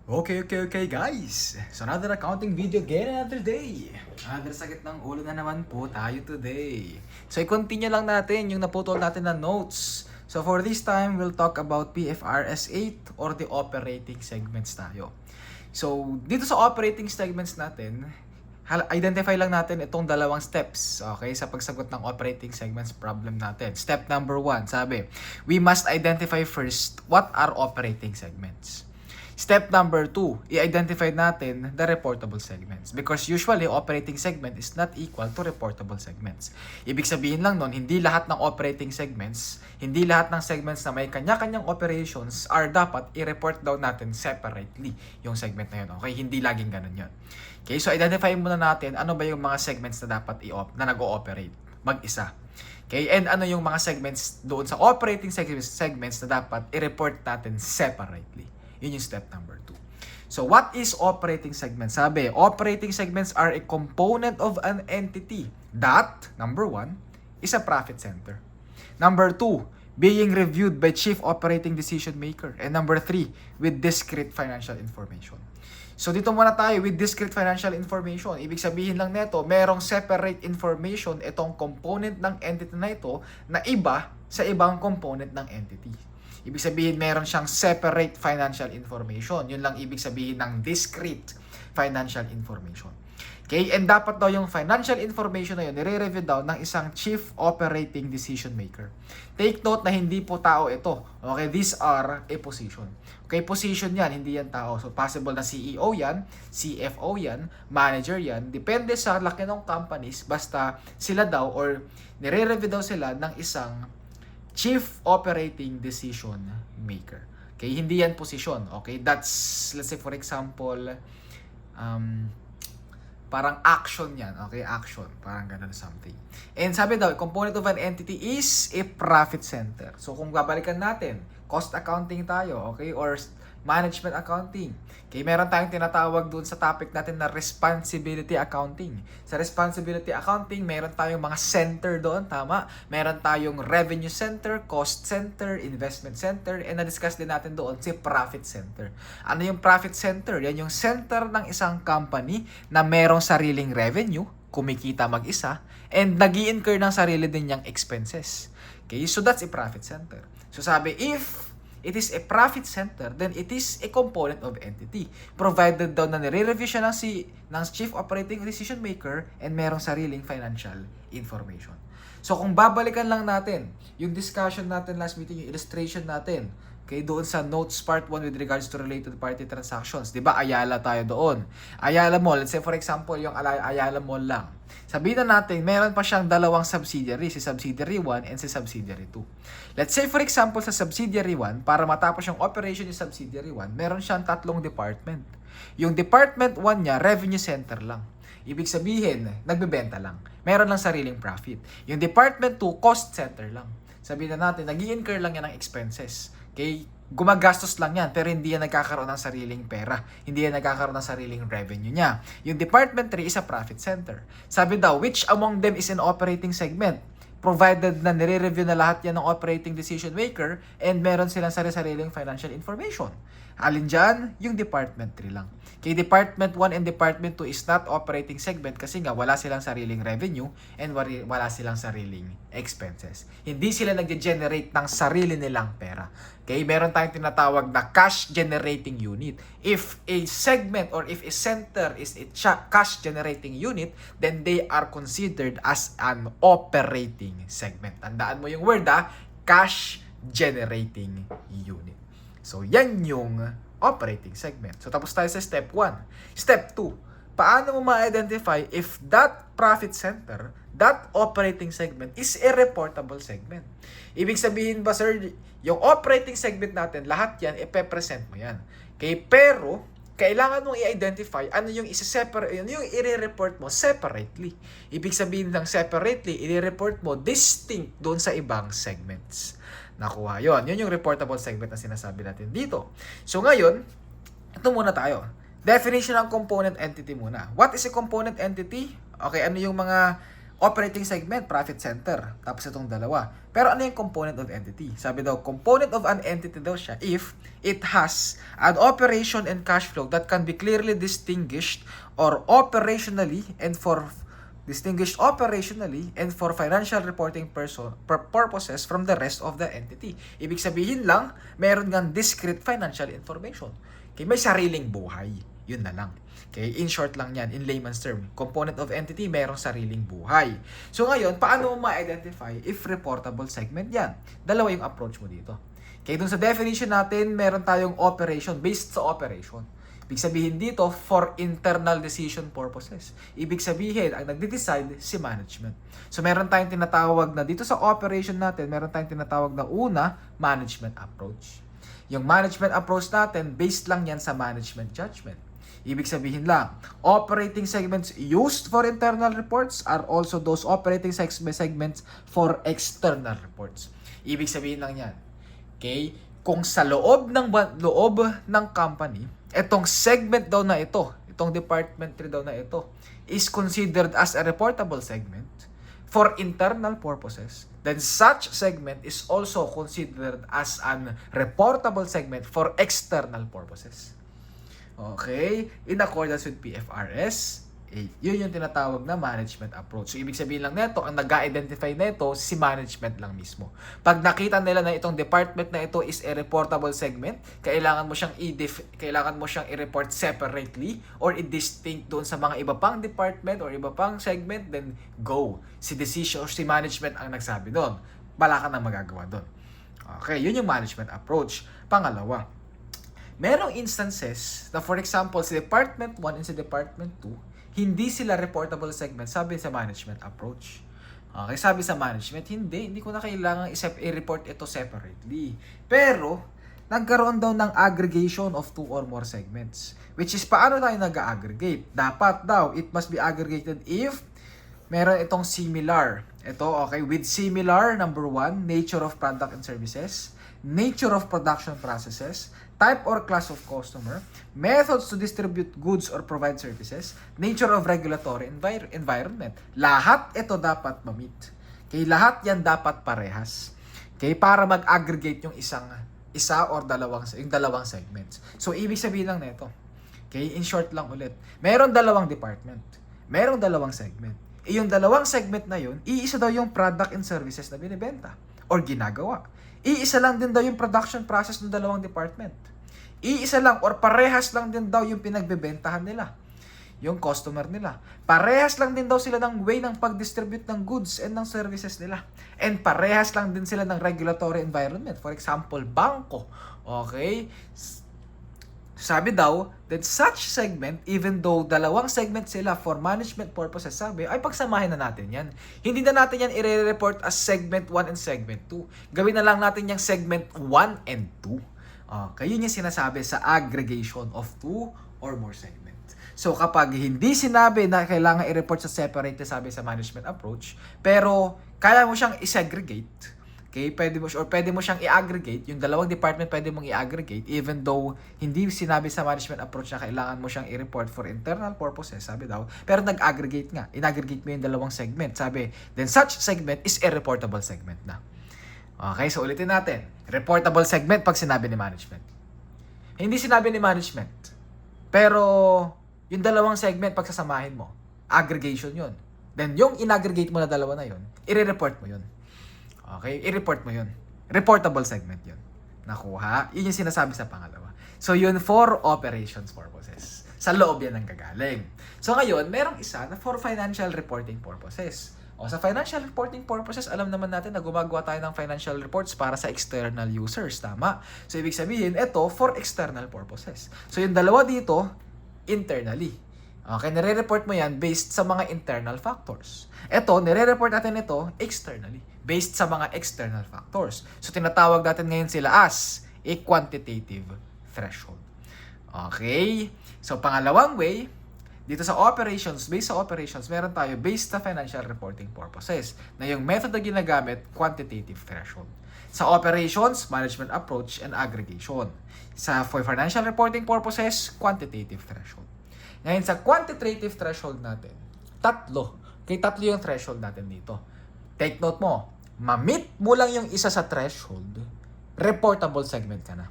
Okay guys. So another accounting video again, another day. Another sakit ng ulo na naman po tayo today. So i-continue lang natin yung naputol natin na notes. So for this time, we'll talk about PFRS 8 or the operating segments tayo. So dito sa operating segments natin, identify lang natin itong dalawang steps, okay, sa pagsagot ng operating segments problem natin. Step number 1, sabi, we must identify first what are operating segments. Step number 2, i-identify natin the reportable segments. Because usually, operating segment is not equal to reportable segments. Ibig sabihin lang nun, hindi lahat ng operating segments, hindi lahat ng segments na may kanya-kanyang operations are dapat i-report daw natin separately yung segment na yun. Okay? Hindi laging ganun yun. Okay? So, identify muna natin ano ba yung mga segments na dapat na nag-ooperate mag-isa. Okay? And ano yung mga segments doon sa operating segments na dapat i-report natin separately. Yun yung step number 2. So, what is operating segments? Sabi, operating segments are a component of an entity that, number 1, is a profit center. Number 2, being reviewed by chief operating decision maker. And number 3, with discrete financial information. So, dito muna tayo with discrete financial information. Ibig sabihin lang nito, merong separate information itong component ng entity na ito na iba sa ibang component ng entity. Ibig sabihin, meron siyang separate financial information. Yun lang ibig sabihin ng discrete financial information. Okay? And dapat daw yung financial information na yun, nire-review daw ng isang chief operating decision maker. Take note na hindi po tao ito. Okay? These are a position. Okay? Position yan, hindi yan tao. So, possible na CEO yan, CFO yan, manager yan. Depende sa laki ng companies. Basta sila daw or nire-review daw sila ng isang Chief Operating Decision Maker. Okay, hindi yan position. Okay, that's, let's say for example, parang action yan. Okay, action. Parang ganun something. And sabi daw, component of an entity is a profit center. So kung babalikan natin, cost accounting tayo, okay, or management accounting. Okay, meron tayong tinatawag doon sa topic natin na responsibility accounting. Sa responsibility accounting, meron tayong mga center doon, tama? Meron tayong revenue center, cost center, investment center, and na-discuss din natin doon si profit center. Ano yung profit center? Yan yung center ng isang company na merong sariling revenue, kumikita mag-isa, and nag-i-incur ng sarili din niyang expenses. Okay, so that's a profit center. So sabi, if it is a profit center, then it is a component of entity. Provided daw na nire-review siya ng Chief Operating Decision Maker and merong sariling financial information. So kung babalikan lang natin yung discussion natin last meeting, yung illustration natin, okay, doon sa notes part 1 with regards to related party transactions. Diba, Ayala tayo doon. Ayala Mall, let's say for example, yung Ayala Mall lang. Sabihin na natin, meron pa siyang dalawang subsidiary, si subsidiary 1 and si subsidiary 2. Let's say for example, sa subsidiary 1, para matapos yung operation yung subsidiary 1, meron siyang tatlong department. Yung department 1 niya, revenue center lang. Ibig sabihin, nagbebenta lang. Meron lang sariling profit. Yung department 2, cost center lang. Sabihin na natin, nag-i-incur lang yan ng expenses. Okay? Gumagastos lang yan, pero hindi yan nagkakaroon ng sariling pera. Hindi yan nagkakaroon ng sariling revenue niya. Yung Department 3 is a profit center. Sabi daw, which among them is an operating segment? Provided na nire-review na lahat yan ng operating decision maker and meron silang sariling financial information. Alin dyan? Yung Department 3 lang. Kay Department 1 and Department 2 is not operating segment kasi nga wala silang sariling revenue and wala silang sariling expenses. Hindi sila nag-generate ng sarili nilang pera. Okay, meron tayong tinatawag na cash generating unit. If a segment or if a center is a cash generating unit, then they are considered as an operating segment. Tandaan mo yung word cash generating unit. So, yan yung operating segment. So, tapos tayo sa step 1. Step 2, paano mo ma-identify if that profit center, that operating segment is a reportable segment? Ibig sabihin ba, sir, yung operating segment natin, lahat yan, ipe-present mo yan. Okay, pero, kailangan mong i-identify ano yung isa-separate, ano yung i-report mo separately. Ibig sabihin ng separately, i-report mo distinct doon sa ibang segments. Nakuha yon. Yun yung reportable segment na sinasabi natin dito. So ngayon, ito muna tayo. Definition ng component entity muna. What is a component entity? Okay, ano yung mga Operating segment, profit center. Tapos itong dalawa. Pero ano yung component of entity? Sabi daw, component of an entity daw siya if it has an operation and cash flow that can be clearly distinguished or operationally and for financial reporting purposes from the rest of the entity. Ibig sabihin lang, meron ngang discrete financial information. Okay, may sariling buhay. Yun na lang. Okay, in short lang yan, in layman's term. Component of entity, merong sariling buhay. So ngayon, paano mo ma-identify if reportable segment yan? Dalawa yung approach mo dito. Okay, dun sa definition natin, meron tayong operation, based sa operation. Ibig sabihin dito, for internal decision purposes. Ibig sabihin, ang nagde-decide, si management. So meron tayong tinatawag na, dito sa operation natin, meron tayong tinatawag na una, management approach. Yung management approach natin, based lang yan sa management judgment. Ibig sabihin lang, operating segments used for internal reports are also those operating segments for external reports. Ibig sabihin lang yan. Okay? Kung sa loob ng company, itong segment daw na ito, itong department 3 daw na ito, is considered as a reportable segment for internal purposes, then such segment is also considered as an reportable segment for external purposes. Okay? In accordance with PFRS, yun yung tinatawag na management approach. So, ibig sabihin lang nito, ang nag-identify nito, si management lang mismo. Pag nakita nila na itong department na ito is a reportable segment, kailangan mo siyang i-report separately or i-distinct doon sa mga iba pang department or iba pang segment, then go. Si decision or si management ang nagsabi doon. Wala ka nang magagawa doon. Okay, yun yung management approach. Pangalawa, merong instances na for example, si Department 1 and si Department 2, hindi sila reportable segment, sabi sa management approach. Okay, sabi sa management, hindi ko na kailangan i-report ito separately. Pero, nagkaroon daw ng aggregation of 2 or more segments. Which is, paano tayo nag-aggregate? Dapat daw, it must be aggregated if meron itong similar. Ito, okay, with similar, number 1, nature of product and services, nature of production processes, type or class of customer, methods to distribute goods or provide services, nature of regulatory environment. Lahat ito dapat ma-meet. Okay, lahat yan dapat parehas. Okay, para mag-aggregate yung dalawang segments. So, ibig sabihin lang nito. Okay, in short lang ulit. Meron dalawang department. Merong dalawang segment. Yung dalawang segment na yun, iisa daw yung product and services na binibenta or ginagawa. Iisa lang din daw yung production process ng dalawang department. Iisa lang or parehas lang din daw yung pinagbebentahan nila. Yung customer nila. Parehas lang din daw sila ng way ng pag-distribute ng goods and ng services nila. And parehas lang din sila ng regulatory environment. For example, bangko. Okay? Sabi daw that such segment, even though dalawang segment sila for management purposes, sabi, ay pagsamahin na natin yan. Hindi na natin yan i-report as segment 1 and segment 2. Gawin na lang natin yung segment 1 and 2. Yun yung sinasabi sa aggregation of 2 or more segments. So kapag hindi sinabi na kailangan i-report sa separate, sabi sa management approach, pero kaya mo siyang i-segregate, okay, pwede mo siyang i-aggregate, yung dalawang department pwede mong i-aggregate even though hindi sinabi sa management approach na kailangan mo siyang i-report for internal purposes, sabi daw, pero nag-aggregate nga, in-aggregate mo yung dalawang segment, sabi, then such segment is a reportable segment na. Okay, so ulitin natin, reportable segment pag sinabi ni management. Hindi sinabi ni management, pero yung dalawang segment pagsasamahin mo, aggregation yun. Then yung in-aggregate mo na dalawa na yun, i-report mo yun. Okay? I-report mo yun. Reportable segment yun. Nakuha? Yun yung sinasabi sa pangalawa. So, yun for operations purposes. Sa loob yan ang gagaling. So, ngayon, merong isa na for financial reporting purposes. O, sa financial reporting purposes, alam naman natin na gumagawa tayo ng financial reports para sa external users. Tama? So, ibig sabihin, ito for external purposes. So, yung dalawa dito, internally. Okay, nire-report mo yan based sa mga internal factors. Ito, nire-report natin ito externally, based sa mga external factors. So, tinatawag natin ngayon sila as a quantitative threshold. Okay? So, pangalawang way, dito sa operations, based sa operations, meron tayo based sa financial reporting purposes, na yung method na ginagamit, quantitative threshold. Sa operations, management approach and aggregation. For financial reporting purposes, quantitative threshold. Ngayon, sa quantitative threshold natin, tatlo Kaya tatlo yung threshold natin dito. Take note mo, ma-meet mo lang yung isa sa threshold, reportable segment ka na.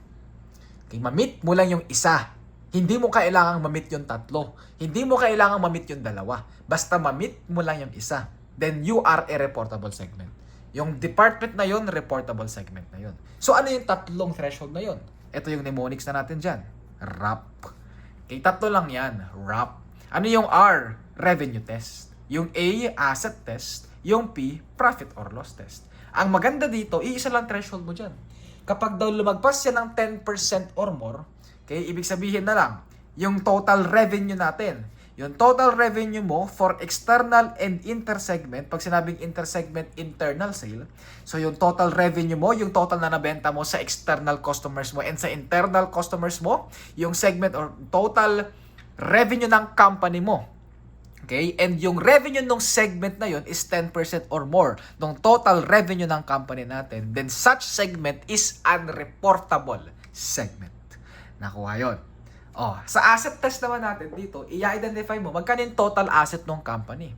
Okay, ma-meet mo lang yung isa. Hindi mo kailangang ma-meet yung tatlo. Hindi mo kailangang ma-meet yung dalawa. Basta ma-meet mo lang yung isa. Then you are a reportable segment. Yung department na yun, reportable segment na yun. So ano yung tatlong threshold na yun? Ito yung mnemonics na natin dyan. RAP. Okay, tatlo lang yan. RAP. Ano yung R? Revenue test. Yung A, asset test. Yung P, profit or loss test. Ang maganda dito, iisa lang threshold mo dyan. Kapag daw lumagpas yan ng 10% or more, okay, ibig sabihin na lang, yung total revenue natin, yung total revenue mo for external and intersegment, pag sinabing intersegment, internal sale, so yung total revenue mo, yung total na nabenta mo sa external customers mo and sa internal customers mo, yung segment or total revenue ng company mo. Okay? And yung revenue ng segment na yun is 10% or more ng total revenue ng company natin, then such segment is unreportable segment. Nakuha yun. Oh, sa asset test naman natin dito, i-identify mo magkano yung total asset ng company.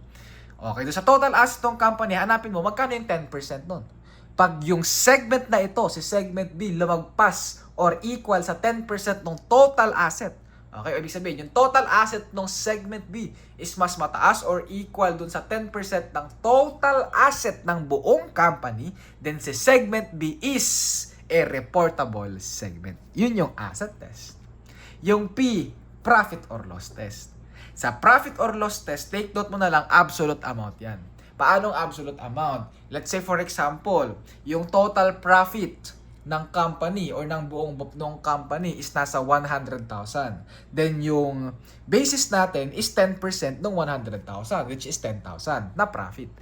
Okay, doon sa total asset ng company, hanapin mo magkano yung 10% nun. Pag yung segment na ito, si segment B, lumagpas or equal sa 10% ng total asset, okay, ibig sabihin, yung total asset ng segment B is mas mataas or equal dun sa 10% ng total asset ng buong company, then si segment B is a reportable segment. Yun yung asset test. Yung P, profit or loss test. Sa profit or loss test, take note mo na lang, absolute amount yan. Paanong absolute amount? Let's say for example, yung total profit ng company or ng buong company is nasa 100,000. Then yung basis natin is 10% ng 100,000, which is 10,000 na profit.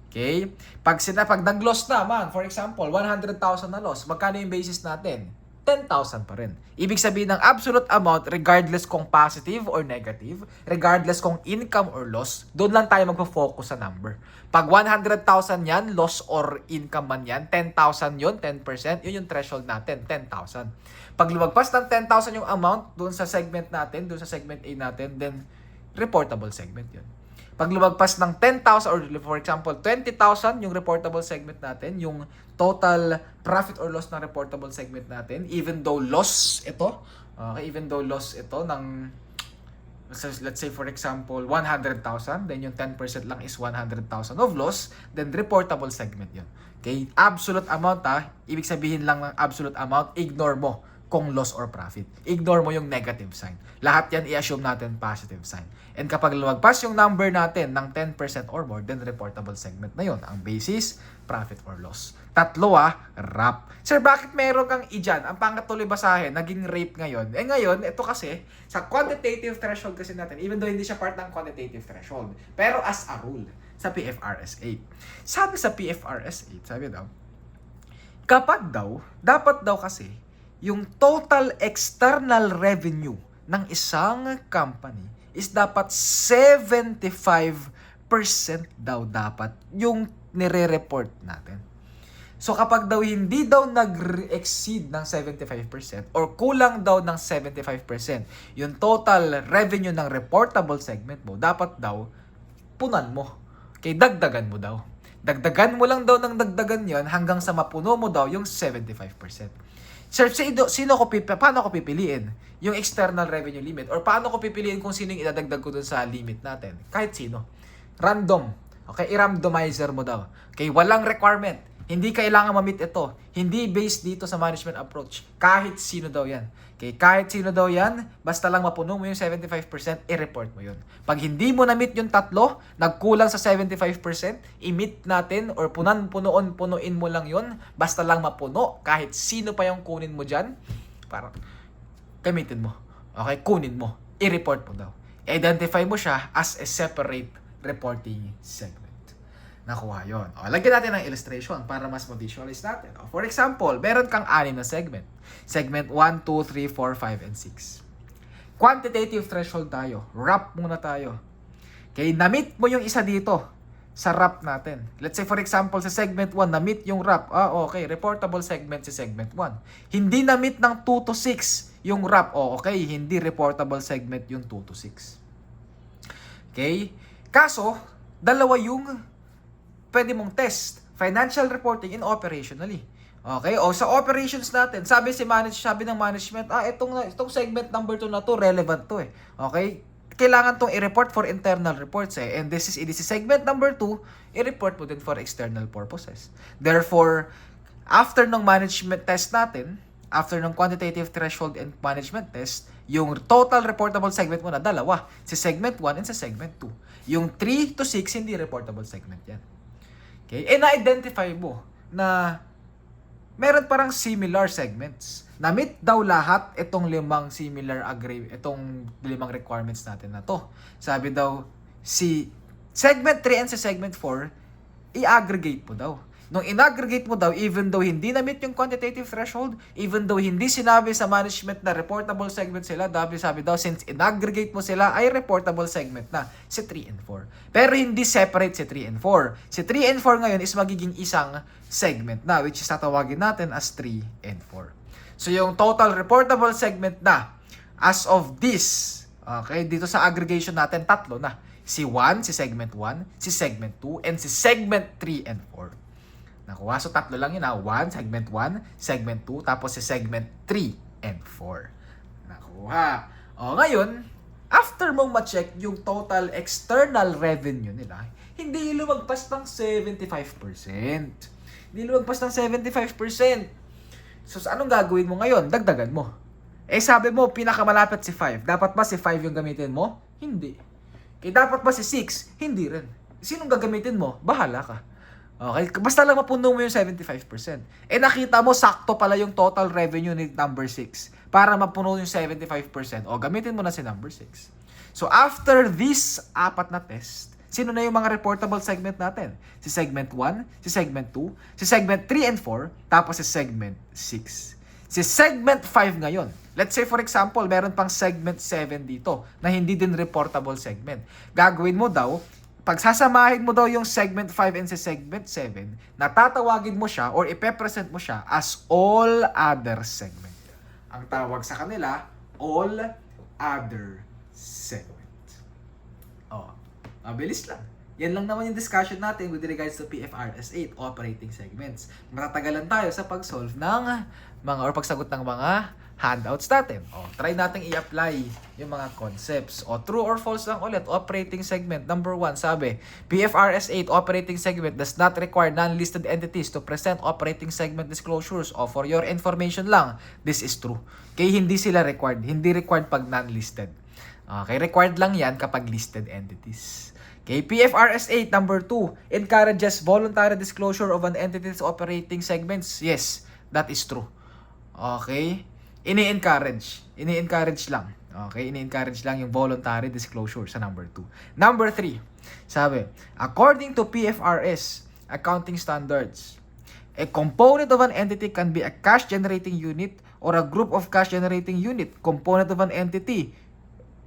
Okay? Pag nag-loss naman, for example, 100,000 na loss, magkano yung basis natin? 10,000 pa rin. Ibig sabihin ng absolute amount, regardless kung positive or negative, regardless kung income or loss, doon lang tayo magpo-focus sa number. Pag 100,000 yan, loss or income man yan, 10,000 yun, 10%, yun yung threshold natin, 10,000. Pag lumagpas ng 10,000 yung amount, doon sa segment natin, doon sa segment A natin, then reportable segment yun. Pag lumagpas ng 10,000 or for example, 20,000 yung reportable segment natin, yung total profit or loss ng reportable segment natin, even though loss ito, okay, even though loss ito ng, let's say for example, 100,000, then yung 10% lang is 100,000 of loss, then reportable segment yun. Okay, absolute amount ibig sabihin lang ng absolute amount, ignore mo kung loss or profit. Ignore mo yung negative sign. Lahat yan i-assume natin positive sign. And kapag lumagpas yung number natin ng 10% or more, then reportable segment na yun. Ang basis, profit or loss. Tatlo RAP. Sir, bakit meron kang dyan? Ang pangat tuloy basahin, naging rape ngayon. Eh ngayon, ito kasi, sa quantitative threshold kasi natin, even though hindi siya part ng quantitative threshold, pero as a rule, sa PFRS 8. Sabi sa PFRS 8, sabi daw, kapag daw, dapat daw kasi, yung total external revenue ng isang company is dapat 75% daw dapat yung nire-report natin. So kapag daw hindi daw nag-exceed ng 75% or kulang daw ng 75% yung total revenue ng reportable segment mo, dapat daw punan mo. Okay, dagdagan mo daw. Dagdagan mo lang daw ng dagdagan yon hanggang sa mapuno mo daw yung 75%. Sir, paano ko pipiliin yung external revenue limit? Or paano ko pipiliin kung sino yung idadagdag ko dun sa limit natin? Kahit sino. Random. Okay, i-randomizer mo daw. Okay, walang requirement. Hindi kailangan ma-meet ito. Hindi based dito sa management approach. Kahit sino daw yan. Okay, kahit sino daw yan, basta lang mapuno mo yung 75%, i-report mo yun. Pag hindi mo na-meet yung tatlo, nagkulang sa 75%, i-meet natin or punuin mo lang yun, basta lang mapuno, kahit sino pa yung kunin mo dyan, parang gamitin mo. Okay, kunin mo. I-report mo daw. Identify mo siya as a separate reporting segment. Nakuha yun. O, lagyan natin ng illustration para mas ma-visualize natin. O, for example, meron kang 6 na segment. Segment 1, 2, 3, 4, 5, and 6. Quantitative threshold tayo. RAP muna tayo. Okay, na-meet mo yung isa dito sa RAP natin. Let's say for example, sa segment 1, na-meet yung RAP. Okay, reportable segment si segment 1. Hindi na-meet ng 2 to 6 yung RAP. Okay, hindi reportable segment yung 2 to 6. Okay? Kaso, dalawa yung pwede mong test. Financial reporting and operationally. Okay? O sa operations natin, sabi ng management, itong segment number 2 na to, relevant to eh. Okay? Kailangan tong i-report for internal reports eh. And this is segment number 2, i-report mo din for external purposes. Therefore, after ng management test natin, after ng quantitative threshold and management test, yung total reportable segment mo na dalawa, si segment 1 and si segment 2. Yung 3 to 6, hindi reportable segment yan. Okay? And na-identify mo na meron parang similar segments. Na-meet daw lahat itong 5 requirements natin na to. Sabi daw, si segment 3 and si segment 4, i-aggregate mo daw. Nung in-aggregate mo daw, even though hindi na-meet yung quantitative threshold, even though hindi sinabi sa management na reportable segment sila, sabi daw, since in-aggregate mo sila, ay reportable segment na, si 3 and 4. Pero hindi separate si 3 and 4. Si 3 and 4 ngayon is magiging isang segment na, which is tatawagin natin as 3 and 4. So yung total reportable segment na, as of this, okay, dito sa aggregation natin, 3 na. Si 1, si segment 1, si segment 2, and si segment 3 and 4. Nakuha. So, 3 lang yun ha. 1, segment 1, segment 2, tapos si segment 3 and 4. Nakuha. O, ngayon, after mong ma-check yung total external revenue nila, hindi lumagpas ng 75%. Hindi lumagpas ng 75%. So, anong gagawin mo ngayon? Dagdagan mo. Eh, sabi mo, pinakamalapit si 5. Dapat ba si 5 yung gamitin mo? Hindi. Dapat ba si 6? Hindi rin. Sinong gagamitin mo? Bahala ka. Okay? Basta lang mapuno mo yung 75%. Eh nakita mo, sakto pala yung total revenue ni number 6. Para mapuno yung 75%, gamitin mo na si number 6. So after this 4 na test, sino na yung mga reportable segment natin? Si segment 1, si segment 2, si segment 3 and 4, tapos si segment 6. Si segment 5 ngayon, let's say for example, meron pang segment 7 dito na hindi din reportable segment. Gagawin mo daw, pagsasamahin mo daw yung segment 5 and si segment 7, natatawagin mo siya or ipepresent mo siya as all other segment. Ang tawag sa kanila, all other segment. Mabilis lang. Yan lang naman yung discussion natin with regards to PFRS 8, operating segments. Matatagalan tayo sa pag-solve ng pagsagot ng mga handouts natin. Try natin i-apply yung mga concepts. True or false lang ulit. Operating segment. Number 1, sabi, PFRS 8 operating segment does not require non-listed entities to present operating segment disclosures. For your information lang, this is true. Okay, hindi sila required. Hindi required pag non-listed. Okay, required lang yan kapag listed entities. Okay, PFRS 8, number 2, encourages voluntary disclosure of an entity's operating segments. Yes, that is true. Okay, ini-encourage lang. Okay, ini-encourage lang yung voluntary disclosure sa number 2. Number 3, sabi, according to PFRS accounting standards, a component of an entity can be a cash generating unit or a group of cash generating unit. Component of an entity.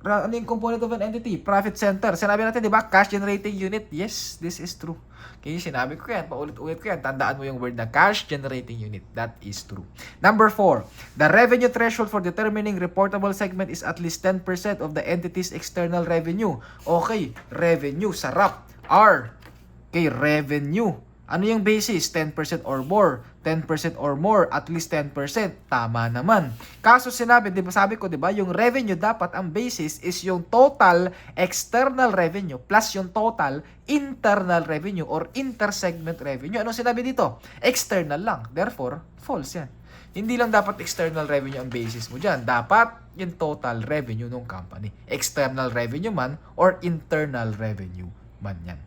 Ano yung component of an entity? Profit center. Sinabi natin, di ba? Cash generating unit. Yes, this is true. Okay, sinabi ko yan. Paulit-ulit ko yan. Tandaan mo yung word na cash generating unit. That is true. Number 4, the revenue threshold for determining reportable segment is at least 10% of the entity's external revenue. Okay, revenue. Sarap. R. Okay, revenue. Ano yung basis? 10% or more. 10% or more, at least 10%. Tama naman. Kaso sabi ko, di ba, yung revenue dapat ang basis is yung total external revenue plus yung total internal revenue or intersegment revenue. Ano sinabi dito? External lang. Therefore, false yan. Hindi lang dapat external revenue ang basis mo dyan. Dapat yung total revenue ng company. External revenue man or internal revenue man yan.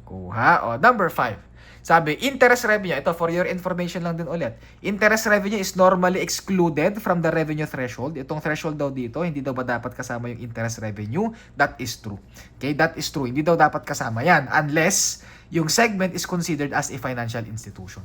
Kuha. Number 5. Sabi, interest revenue, ito for your information lang din ulit. Interest revenue is normally excluded from the revenue threshold. Itong threshold daw dito, hindi daw ba dapat kasama yung interest revenue? That is true. Okay, that is true. Hindi daw dapat kasama yan unless yung segment is considered as a financial institution.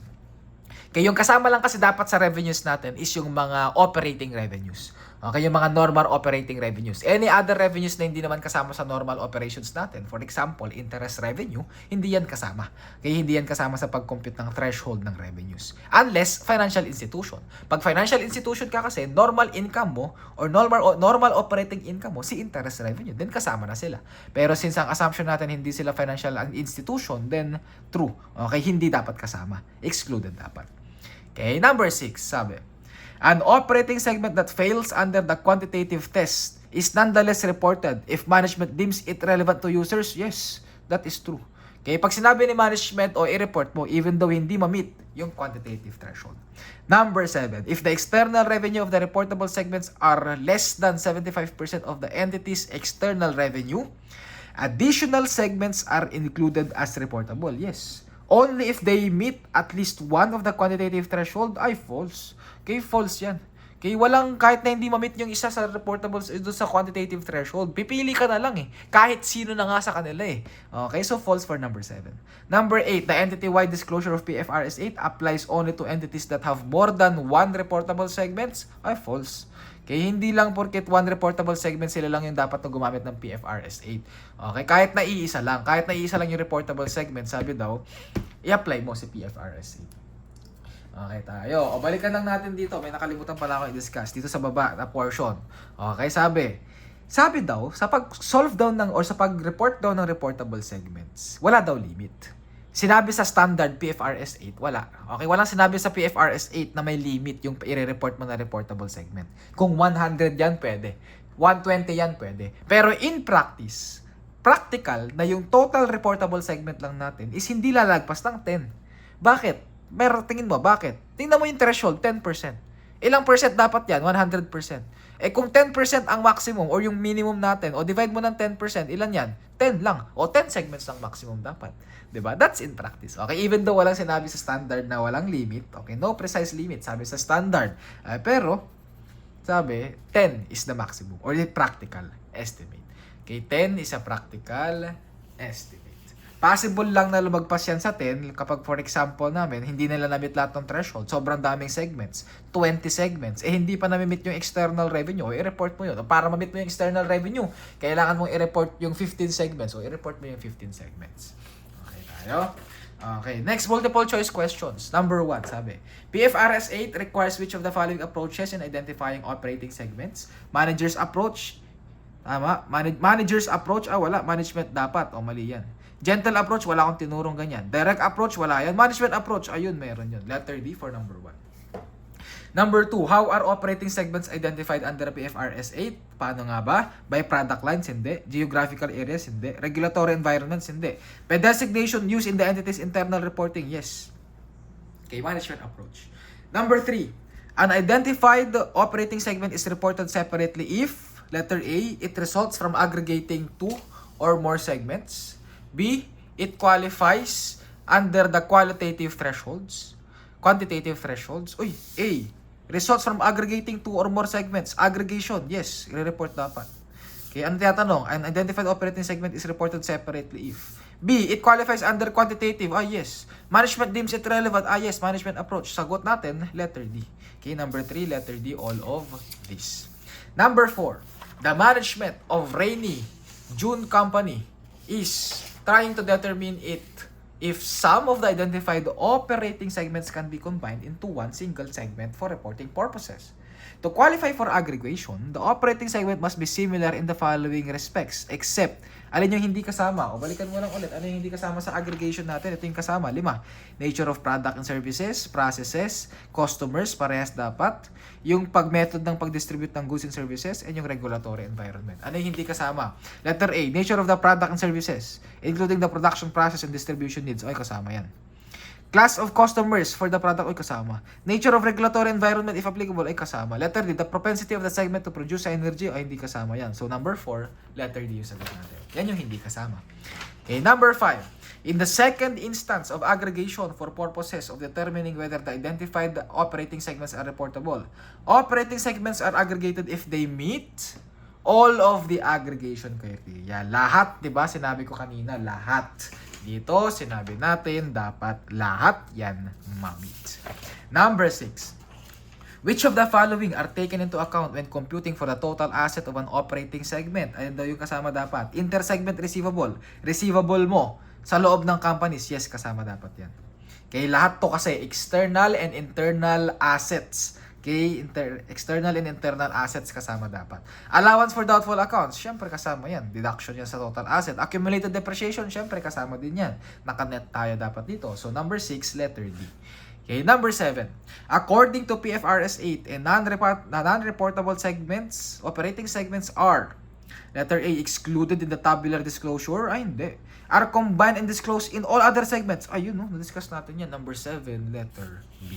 Okay, yung kasama lang kasi dapat sa revenues natin is yung mga operating revenues. Okay, yung mga normal operating revenues. Any other revenues na hindi naman kasama sa normal operations natin, for example, interest revenue, hindi yan kasama. Kaya hindi yan kasama sa pag-compute ng threshold ng revenues. Unless financial institution. Pag financial institution ka kasi, normal income mo or normal operating income mo, si interest revenue, then kasama na sila. Pero since ang assumption natin hindi sila financial institution, then true. Okay, hindi dapat kasama. Excluded dapat. Okay, number 6, sabi, an operating segment that fails under the quantitative test is nonetheless reported if management deems it relevant to users. Yes, that is true. Okay, pag sinabi ni management o i-report mo even though hindi ma-meet yung quantitative threshold. Number 7, if the external revenue of the reportable segments are less than 75% of the entity's external revenue, additional segments are included as reportable. Yes. Only if they meet at least one of the quantitative threshold ay false. Okay, false yan. Okay, walang kahit na hindi ma-meet yung isa sa reportables doon sa quantitative threshold. Pipili ka na lang eh. Kahit sino na nga sa kanila eh. Okay, so false for number 7. Number 8, the entity-wide disclosure of PFRS 8 applies only to entities that have more than one reportable segments. Ay, false. Okay, hindi lang porket one reportable segment sila lang yung dapat na gumamit ng PFRS 8. Okay, kahit na iisa lang yung reportable segment, sabi daw, i-apply mo si PFRS 8. Okay tayo. O balikan lang natin dito. May nakalimutan pala ako i-discuss dito sa baba na portion. Okay, sabi daw, sa pag-solve daw ng or sa pag-report daw ng reportable segments, wala daw limit. Sinabi sa standard PFRS 8, wala. Okay, walang sinabi sa PFRS 8 na may limit yung i-report mo na reportable segment. Kung 100 yan, pwede. 120 yan, pwede. Pero in practice, practical na yung total reportable segment lang natin is hindi lalagpas ng 10. Bakit? Pero tingin mo, bakit? Tingnan mo yung threshold, 10%. Ilang percent dapat yan? 100%. Eh kung 10% ang maximum or yung minimum natin, o divide mo ng 10%, ilan yan? 10 lang. O 10 segments lang maximum dapat. Diba? That's in practice. Okay, even though walang sinabi sa standard na walang limit, okay, no precise limit, sabi sa standard. Pero, sabi, 10 is the maximum or the practical estimate. Okay, 10 is a practical estimate. Possible lang na lumagpas yan sa 10 kapag for example namin, hindi nila na-meet lahat ng threshold. Sobrang daming segments. 20 segments. Eh hindi pa na-meet yung external revenue. O i-report mo yun. O para ma-meet mo yung external revenue, kailangan mong i-report yung 15 segments. O i-report mo yung 15 segments. Okay tayo? Okay. Next, multiple choice questions. Number 1, sabi, PFRS 8 requires which of the following approaches in identifying operating segments? Manager's approach. Tama. Manager's approach, wala. Management dapat. O mali yan. Gentle approach, wala akong tinurong ganyan. Direct approach, wala yan. Management approach, ayun, meron yun. Letter D for number 1. Number 2, how are operating segments identified under PFRS 8? Paano nga ba? By product lines, hindi. Geographical areas, hindi. Regulatory environments, hindi. By designation used in the entity's internal reporting, yes. Okay, management approach. Number 3, an identified operating segment is reported separately if, letter A, it results from aggregating 2 or more segments. B, it qualifies under the quantitative thresholds. Uy, A, results from aggregating 2 or more segments. Aggregation, yes, i-report dapat. Okay, ano tinatanong? An identified operating segment is reported separately if. B, it qualifies under quantitative. Yes. Management deems it relevant. Yes, management approach. Sagot natin, letter D. Okay, number 3, letter D, all of this. Number 4, the management of Rainy June Company is trying to determine if some of the identified operating segments can be combined into one single segment for reporting purposes. To qualify for aggregation, the operating segment must be similar in the following respects, except, alin yung hindi kasama? O balikan mo lang ulit, ano yung hindi kasama sa aggregation natin? Ito yung kasama, 5. Nature of product and services, processes, customers, parehas dapat. Yung pag-method ng pag-distribute ng goods and services, and yung regulatory environment. Ano yung hindi kasama? Letter A, nature of the product and services, including the production process and distribution needs. Oy, kasama yan. Class of customers for the product, oy, kasama. Nature of regulatory environment, if applicable, ay kasama. Letter D, the propensity of the segment to produce energy, ay hindi kasama yan. So, number 4, letter D yung sagot natin. Yan yung hindi kasama. Okay, number 5. In the second instance of aggregation for purposes of determining whether the identified operating segments are reportable, operating segments are aggregated if they meet all of the aggregation criteria. Lahat, di ba? Sinabi ko kanina, lahat. Dito, sinabi natin, dapat lahat yan ma-meet. Number 6. Which of the following are taken into account when computing for the total asset of an operating segment? Ayun daw yung kasama dapat. Intersegment receivable. Receivable mo sa loob ng companies. Yes, kasama dapat yan. Okay, lahat to kasi external and internal assets. Okay, external and internal assets kasama dapat. Allowance for doubtful accounts, syempre kasama yan. Deduction yan sa total asset. Accumulated depreciation, syempre kasama din yan. Naka-net tayo dapat dito. So, number 6, letter D. Okay, number 7. According to PFRS 8, non-reportable segments, operating segments are, letter A, excluded in the tabular disclosure. Ay, hindi. Are combined and disclosed in all other segments. Ayun, no? Na-discuss natin yan. Number 7, letter B.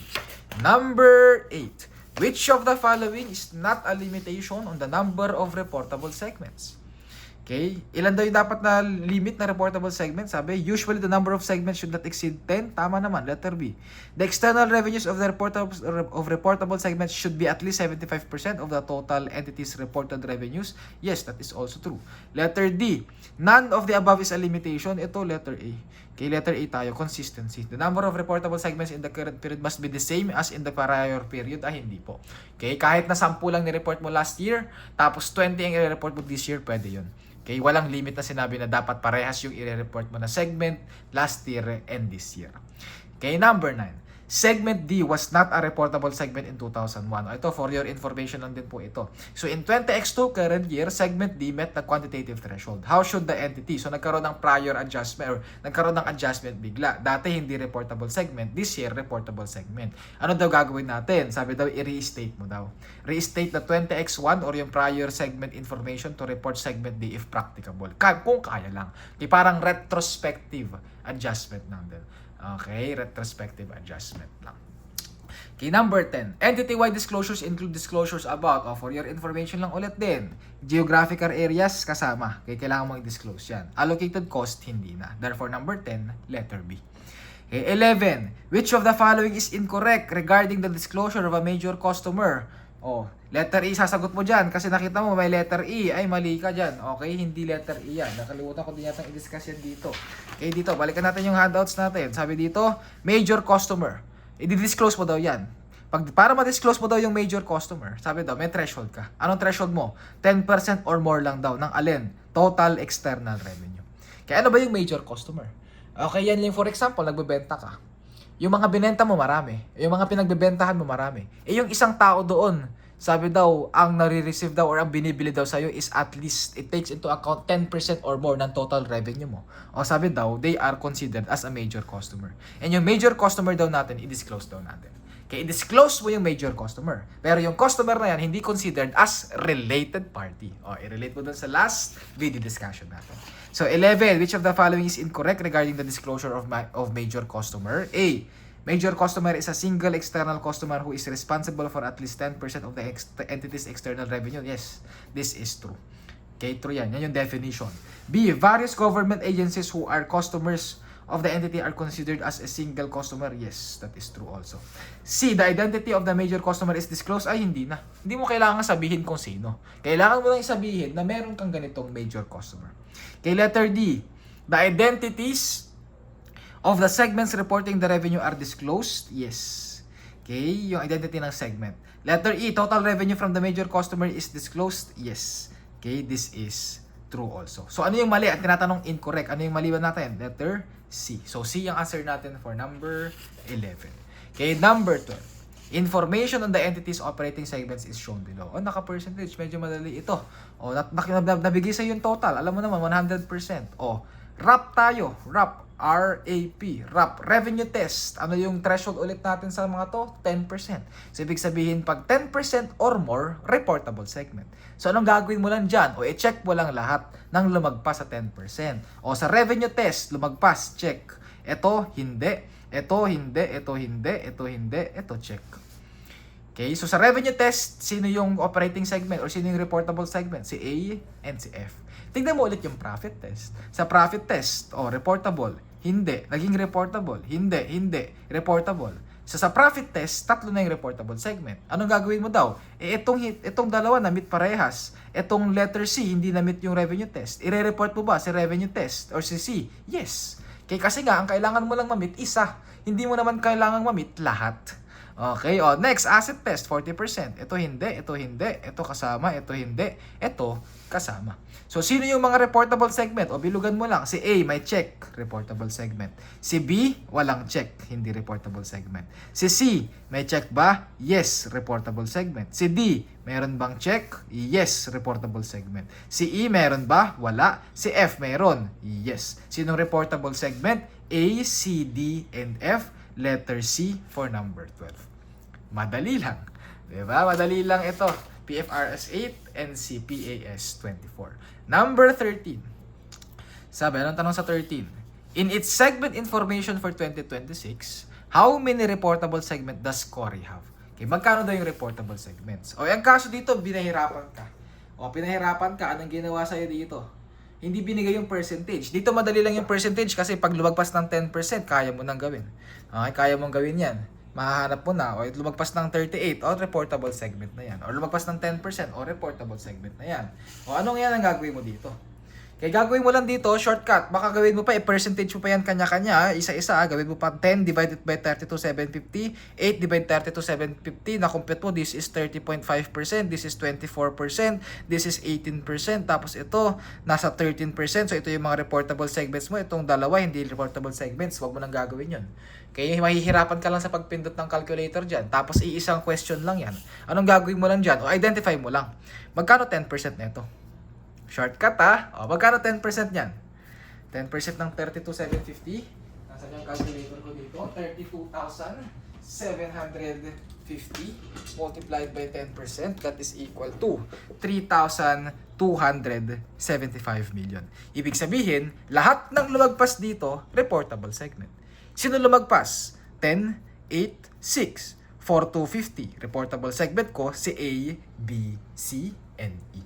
Number 8. Which of the following is not a limitation on the number of reportable segments? Okay, ilan daw yung dapat na limit na reportable segments? Sabi, usually the number of segments should not exceed 10. Tama naman, letter B. The external revenues of the reportable segments should be at least 75% of the total entity's reported revenues. Yes, that is also true. Letter D, none of the above is a limitation. Ito, letter A. Okay, letter A tayo, consistency. The number of reportable segments in the current period must be the same as in the prior period. Hindi po. Okay, kahit na 10 lang ni-report mo last year, tapos 20 ang i-report mo this year, pwede yun. Okay, walang limit na sinabi na dapat parehas yung i-report mo na segment last year and this year. Okay, number 9. Segment D was not a reportable segment in 2001. Ito, for your information lang din po ito. So, in 20X2 current year, segment D met the quantitative threshold. How should the entity? So, nagkaroon ng prior adjustment or nagkaroon ng adjustment bigla. Dati, hindi reportable segment. This year, reportable segment. Ano daw gagawin natin? Sabi daw, i-restate mo daw. Restate the 20X1 or yung prior segment information to report segment D if practicable. Kung kaya lang. Di parang retrospective adjustment lang din. Okay, retrospective adjustment lang. Okay, number 10. Entity-wide disclosures include disclosures about, for your information lang ulit din, geographical areas kasama. Okay, kailangan mong i-disclose yan. Allocated cost, hindi na. Therefore, number 10, letter B. Okay, 11. Which of the following is incorrect regarding the disclosure of a major customer? Letter E, sasagot mo dyan kasi nakita mo may letter E. Ay, mali ka dyan. Okay, hindi letter E yan. Nakalimutan ko din yata i-discuss yan dito. Okay, dito, balikan natin yung handouts natin. Sabi dito, major customer. I-disclose mo daw yan. Para ma-disclose mo daw yung major customer, sabi daw, may threshold ka. Anong threshold mo? 10% or more lang daw ng alin? Total external revenue. Kaya ano ba yung major customer? Okay, yan yung for example, nagbebenta ka. Yung mga binenta mo marami. Yung mga pinagbebentahan mo marami. Yung isang tao doon, sabi daw, ang nare-receive daw or ang binibili daw sa'yo is at least, it takes into account 10% or more ng total revenue mo. O sabi daw, they are considered as a major customer. And yung major customer daw natin, i-disclose daw natin. Kaya i-disclose mo yung major customer. Pero yung customer na yan, hindi considered as related party. I-relate mo dun sa last video discussion natin. So, 11. Which of the following is incorrect regarding the disclosure of major customer? A. Major customer is a single external customer who is responsible for at least 10% of the entity's external revenue. Yes, this is true. Okay, true yan. Yan yung definition. B. Various government agencies who are customers of the entity are considered as a single customer. Yes, that is true also. C. The identity of the major customer is disclosed. Ay, hindi na. Hindi mo kailangan sabihin kung sino. Kailangan mo lang sabihin na meron kang ganitong major customer. Okay, letter D. The identities of the segments reporting the revenue are disclosed. Yes. Okay, yung identity ng segment. Letter E. Total revenue from the major customer is disclosed. Yes. Okay, this is true also. So, ano yung mali? At tinatanong incorrect. Ano yung mali ba natin? Letter C. So, C yung answer natin for number 11. Okay, number 12. Information on the entity's operating segments is shown below. Naka-percentage. Medyo madali ito. Nabigay sa yung total. Alam mo naman, 100%. RAP tayo. RAP. RAP. RAP. Revenue test. Ano yung threshold ulit natin sa mga to? 10%. So, ibig sabihin, pag 10% or more, reportable segment. So, anong gagawin mo lang dyan? I-check mo lang lahat ng lumagpas sa 10%. Sa revenue test, lumagpas, check. Ito, hindi. Ito, hindi. Ito, hindi. Ito, hindi. Ito, check. Okay, so sa revenue test, sino yung operating segment or sino yung reportable segment? Si A and si F. Tingnan mo ulit yung profit test. Sa profit test, reportable. Hindi. Naging reportable. Hindi. Hindi. Reportable. So sa profit test, tatlo na yung reportable segment. Anong gagawin mo daw? Itong dalawa na-meet parehas. Itong letter C, hindi na-meet yung revenue test. I-report mo ba si revenue test or si C? Yes. Okay, kasi nga, ang kailangan mo lang ma-meet isa. Hindi mo naman kailangan ma-meet lahat. Okay, next, asset test, 40%. Ito hindi, ito hindi, ito kasama, ito hindi, ito kasama. So, sino yung mga reportable segment? O, bilugan mo lang. Si A, may check, reportable segment. Si B, walang check, hindi reportable segment. Si C, may check ba? Yes, reportable segment. Si D, meron bang check? Yes, reportable segment. Si E, meron ba? Wala. Si F, meron? Yes. Sinong reportable segment? A, C, D, and F. Letter C for number 12. Madali lang. Diba? Madali lang ito. PFRS 8 and CPAS 24. Number 13. Sabi, anong tanong sa 13? In its segment information for 2026, how many reportable segment does Cory have? Okay, magkano daw yung reportable segments? O, yung kaso dito, pinahirapan ka. Anong ginawa sa'yo dito? Hindi binigay yung percentage. Dito madali lang yung percentage kasi pag lumagpas ng 10%, kaya mo nang gawin. Okay, kaya mong gawin yan. Mahahanap mo na. O lumagpas ng 38, reportable segment na yan. O lumagpas ng 10%, reportable segment na yan. O anong yan ang gagawin mo dito? Kaya gagawin mo lang dito, shortcut. Baka gawin mo pa, percentage mo pa yan kanya-kanya. Isa-isa, gawin mo pa 10 divided by 32,750. 8 divided 32,750. Na-compute mo, this is 30.5%. This is 24%. This is 18%. Tapos ito, nasa 13%. So ito yung mga reportable segments mo. Itong dalawa, hindi reportable segments. Huwag mo nang gagawin yun. Kaya mahihirapan ka lang sa pagpindot ng calculator dyan. Tapos iisang question lang yan. Anong gagawin mo lang dyan? O identify mo lang. Magkano 10% na ito? Shortcut O, magkano 10% yan? 10% ng 32,750. Nasaan yung calculator ko dito? 32,750 multiplied by 10%. That is equal to 3,275 million. Ibig sabihin, lahat ng lumagpas dito, reportable segment. Sino lumagpas? 10, 8, 6, 4, 250. Reportable segment ko si A, B, C, and E.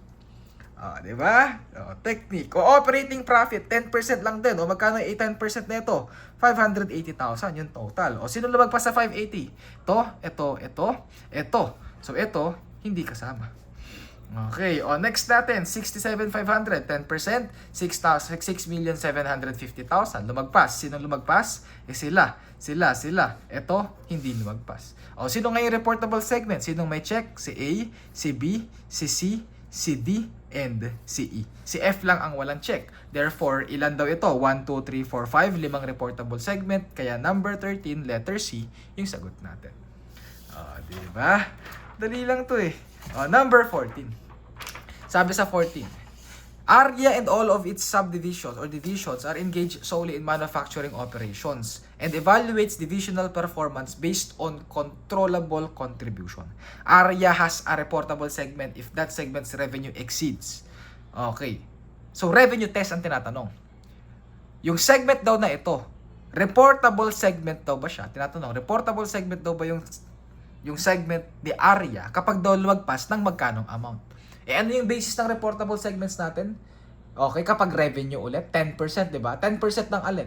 Diba? Technique. Operating profit, 10% lang din. Magkano yung 10% na ito? 580,000 yung total. Sino lumagpas sa 580? Ito. So, ito, hindi kasama. Okay. Next natin, 67,500. 10%, 6,750,000. Lumagpas. Sino lumagpas? Sila. Ito, hindi lumagpas. Sino ngayon reportable segment? Sino may check? Si A, si B, si C, si D, and si E. Si F lang ang walang check. Therefore, ilan daw ito? 1, 2, 3, 4, 5. 5 reportable segment. Kaya number 13, letter C, yung sagot natin. Diba? Dali lang to eh. Number 14. Sabi sa 14, ARIA and all of its subdivisions or divisions are engaged solely in manufacturing operations and evaluates divisional performance based on controllable contribution. ARIA has a reportable segment if that segment's revenue exceeds. Okay. So, revenue test ang tinatanong. Yung segment daw na ito, reportable segment daw ba siya? Tinatanong, reportable segment daw ba yung segment ni ARIA kapag daw lumagpas ng magkanong amount? Ano yung basis ng reportable segments natin? Okay, kapag revenue ulit, 10%, di ba? 10% ng alin?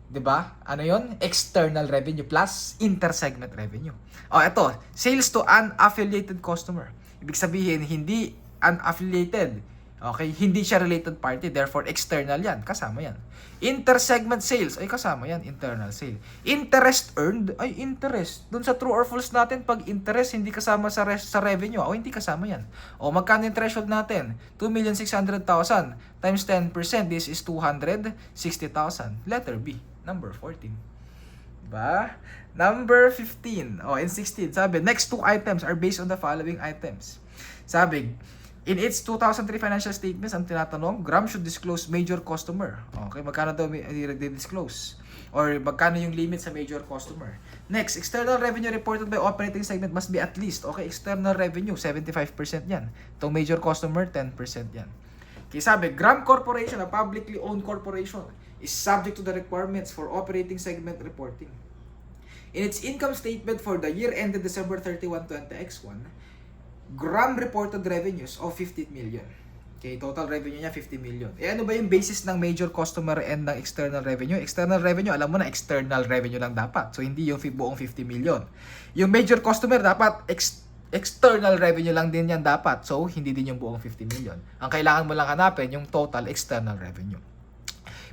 Di ba? Ano yon? External revenue plus inter-segment revenue. Ito, sales to unaffiliated customer. Ibig sabihin, hindi unaffiliated. Okay, hindi siya related party, therefore external yan, kasama yan. Inter-segment sales, ay kasama yan, internal sale. Interest earned, ay interest. Doon sa true or false natin, pag interest hindi kasama sa revenue, hindi kasama yan. Magkano yung threshold natin? 2,600,000 times 10%, this is 260,000. Letter B, number 14. Diba? Number 15, and 16, sabi, next two items are based on the following items. Sabi, in its 2003 financial statements, ang tinatanong, Gram should disclose major customer. Okay, magkano daw i-disclose? Or magkano yung limit sa major customer? Next, external revenue reported by operating segment must be at least. Okay, external revenue, 75% yan. Itong major customer, 10% yan. Okay, sabi, Gram Corporation, a publicly owned corporation, is subject to the requirements for operating segment reporting. In its income statement for the year ended December 31, 2021, Gram reported revenues of 50 million. Okay, total revenue niya 50 million. Ano ba yung basis ng major customer and ng external revenue? External revenue, alam mo na, external revenue lang dapat. So, hindi yung buong 50 million. Yung major customer, dapat external revenue lang din yan dapat. So, hindi din yung buong 50 million. Ang kailangan mo lang hanapin, yung total external revenue.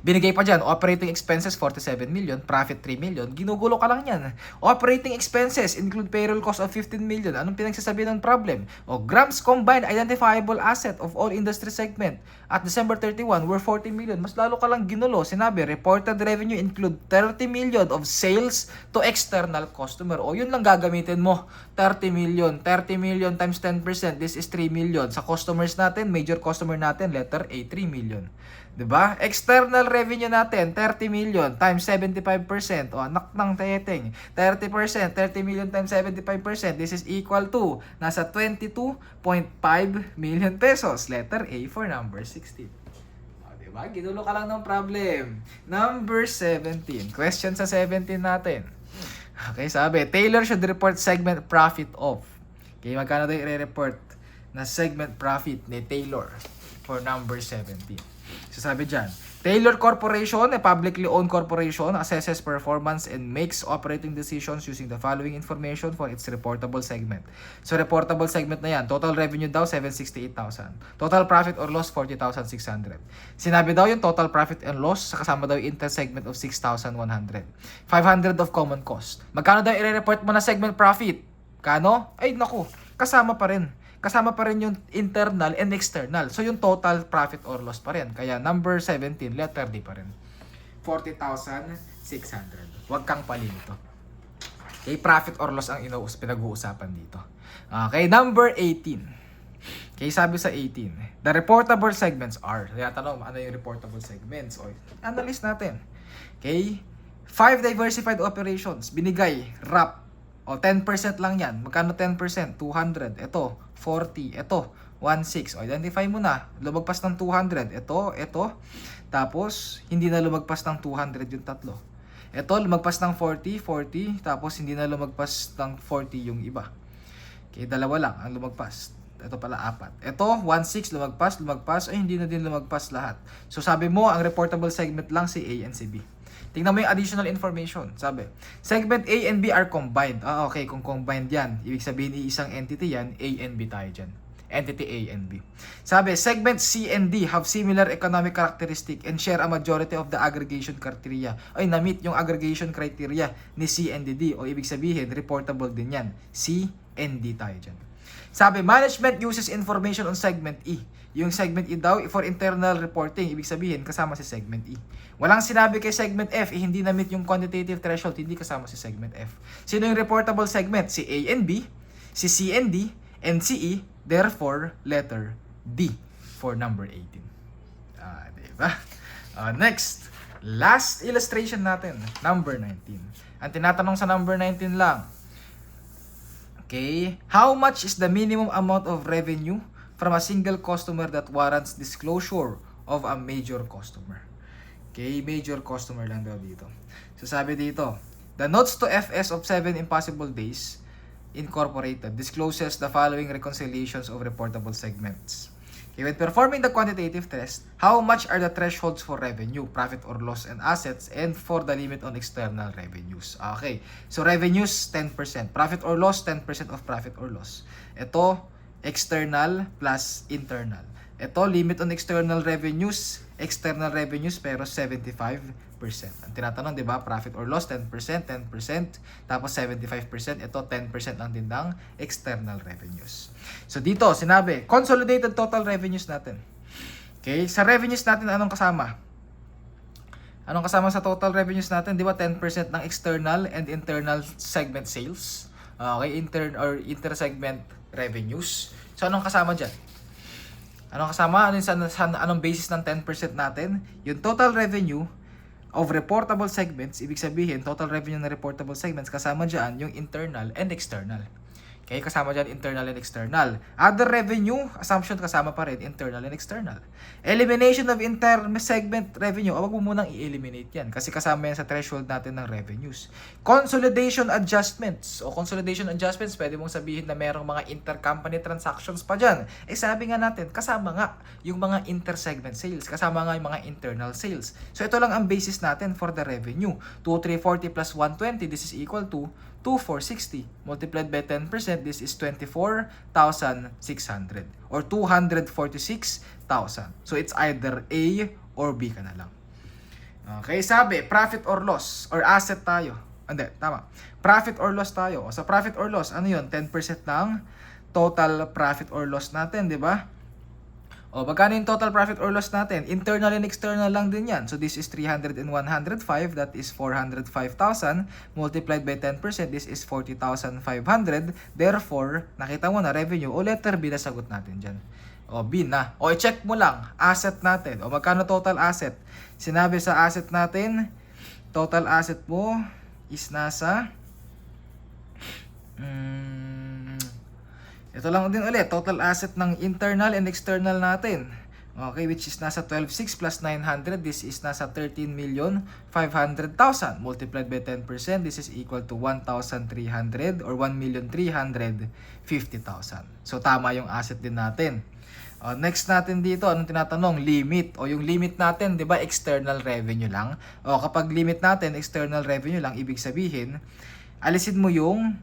Binigay pa dyan, operating expenses 47 million, profit 3 million. Ginugulo ka lang yan. Operating expenses include payroll cost of 15 million. Anong pinagsasabi ng problem? O Grams combined identifiable asset of all industry segment at December 31 were 40 million. Mas lalo ka lang ginulo. Sinabi, reported revenue include 30 million of sales to external customer. O yun lang gagamitin mo. 30 million. 30 million times 10%. This is 3 million. Sa customers natin, major customer natin, letter A, 3 million. Diba? External revenue natin, 30 million times 75%. O, anak ng teteng. 30%, 30 million times 75%. This is equal to, nasa 22.5 million pesos. Letter A for number 16. O, diba? Ginulo ka lang ng problem. Number 17. Question sa 17 natin. Okay, sabi, Taylor should report segment profit of. Okay, magkano daw i-report na segment profit ni Taylor for number 17? So sabi dyan, Taylor Corporation, a publicly owned corporation, assesses performance and makes operating decisions using the following information for its reportable segment. So reportable segment na yan, total revenue daw 768,000. Total profit or loss 40,600. Sinabi daw yung total profit and loss, kasama daw yung inter-segment of 6,100. 500 of common cost. Magkano daw i-report mo na segment profit? Kano? Ay naku, kasama pa rin. Kasama pa rin yung internal and external. So, yung total profit or loss pa rin. Kaya, number 17, letter D pa rin. 40,600. Huwag kang palito. Okay, profit or loss ang pinag-uusapan dito. Okay, number 18. Okay, sabi sa 18, the reportable segments are, kaya tanong, ano yung reportable segments? O, analyze natin. Okay, 5 diversified operations, binigay, wrap, o 10% lang yan. Magkano 10%? 200. Ito, 40. Ito, 16. O, identify mo na. Lumagpas ng 200. Ito. Tapos, hindi na lumagpas ng 200 yung tatlo. Ito, lumagpas ng 40. Tapos, hindi na lumagpas ng 40 yung iba. Okay, dalawa lang ang lumagpas. Ito pala, 4. Ito, 16. Lumagpas. Ay, hindi na din lumagpas lahat. So, sabi mo, ang reportable segment lang si A and si B. Tingnan mo yung additional information. Sabi, segment A and B are combined. Okay, kung combined yan, ibig sabihin isang entity yan, A and B tayo dyan. Entity A and B. Sabi, segment C and D have similar economic characteristic and share a majority of the aggregation criteria. Ay, na-meet yung aggregation criteria ni C and D. O ibig sabihin, reportable din yan. C and D tayo dyan. Sabi, management uses information on segment E. Yung segment E daw, for internal reporting, ibig sabihin, kasama si segment E. Walang sinabi kay segment F, hindi na-meet yung quantitative threshold, hindi kasama si segment F. Sino yung reportable segment? Si A and B, si C and D, and si E, therefore, letter D for number 18. Diba? Next, last illustration natin, number 19. Ang tinatanong sa number 19 lang, okay, how much is the minimum amount of revenue from a single customer that warrants disclosure of a major customer? Okay, major customer lang daw dito. So sabi dito, the notes to FS of 7 Impossible Days Incorporated discloses the following reconciliations of reportable segments. Okay, when performing the quantitative test, how much are the thresholds for revenue, profit or loss, and assets, and for the limit on external revenues? Okay, so revenues 10%, profit or loss 10% of profit or loss. Ito, external plus internal. Ito, limit on external revenues pero 75%. Ang tinatanong, di ba, profit or loss 10%, tapos 75%, ito 10% lang din ng external revenues. So dito, sinabi, consolidated total revenues natin. Okay, sa revenues natin, anong kasama? Anong kasama sa total revenues natin? Di ba 10% ng external and internal segment sales? Okay, inter-segment revenues. So anong kasama dyan? Anong kasama? Anong basis ng 10% natin? Yung total revenue of reportable segments, ibig sabihin, total revenue ng reportable segments, kasama dyan yung internal and external. Okay, kasama dyan internal and external. Other revenue, assumption kasama pa rin, internal and external. Elimination of inter-segment revenue, wag mo munang i-eliminate yan kasi kasama yan sa threshold natin ng revenues. Consolidation adjustments. O consolidation adjustments, pwede mong sabihin na merong mga intercompany transactions pa dyan. Eh sabi nga natin, kasama nga yung mga inter-segment sales, kasama nga yung mga internal sales. So ito lang ang basis natin for the revenue. 2,340 plus 120, this is equal to 2,460 multiplied by 10%, this is 24,600 or 246,000. So it's either A or B ka na lang. Okay, sabi, profit or loss or asset tayo. Hindi, tama. Profit or loss tayo. O, sa profit or loss, ano yun? 10% ng total profit or loss natin, di ba? O, magkano yung total profit or loss natin? Internal and external lang din yan. So, this is 300 and 105. That is 405,000. Multiplied by 10%, this is 40,500. Therefore, nakita mo na revenue. O, letter B na sagot natin dyan. O, B na. O, i-check mo lang. Asset natin. O, magkano total asset? Sinabi sa asset natin, total asset mo is nasa... ito lang din ulit, total asset ng internal and external natin. Okay, which is nasa 12,600 plus 900. This is nasa 13,500,000. Multiplied by 10%, this is equal to 1,300 or 1,350,000. So, tama yung asset din natin. Next natin dito, anong tinatanong? Limit. O yung limit natin, di ba, external revenue lang. O kapag limit natin, external revenue lang, ibig sabihin, alisin mo yung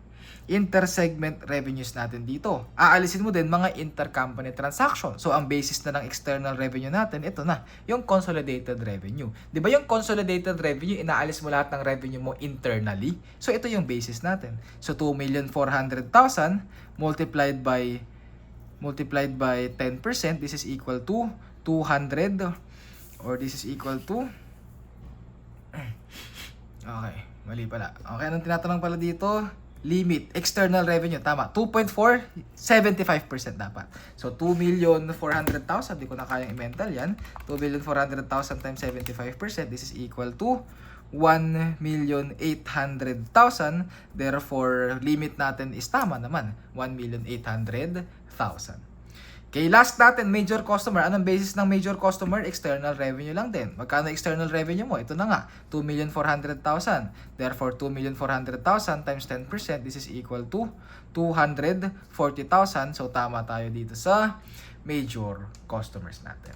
inter-segment revenues natin dito. Aalisin mo din mga intercompany transaction. So, ang basis na ng external revenue natin, ito na, yung consolidated revenue. Di ba yung consolidated revenue, inaalis mo lahat ng revenue mo internally? So, ito yung basis natin. So, 2,400,000 multiplied by 10%, this is equal to 200 or this is equal to okay, mali pala. Okay, anong tinatanong pala dito? Limit, external revenue, tama. 2.4, 75% dapat. So, 2,400,000, di ko na kayang i-mental yan. 2,400,000 times 75%, this is equal to 1,800,000. Therefore, limit natin is tama naman, 1,800,000. Okay, last natin, major customer. Anong basis ng major customer? External revenue lang din. Magkano external revenue mo? Ito na nga, 2,400,000. Therefore, 2,400,000 times 10%, this is equal to 240,000. So, tama tayo dito sa major customers natin.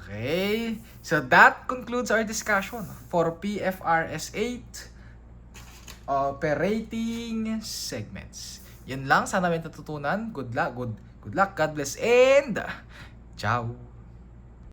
Okay, so that concludes our discussion for PFRS 8 operating segments. Yan lang, sana may natutunan. Good luck, God bless, and ciao!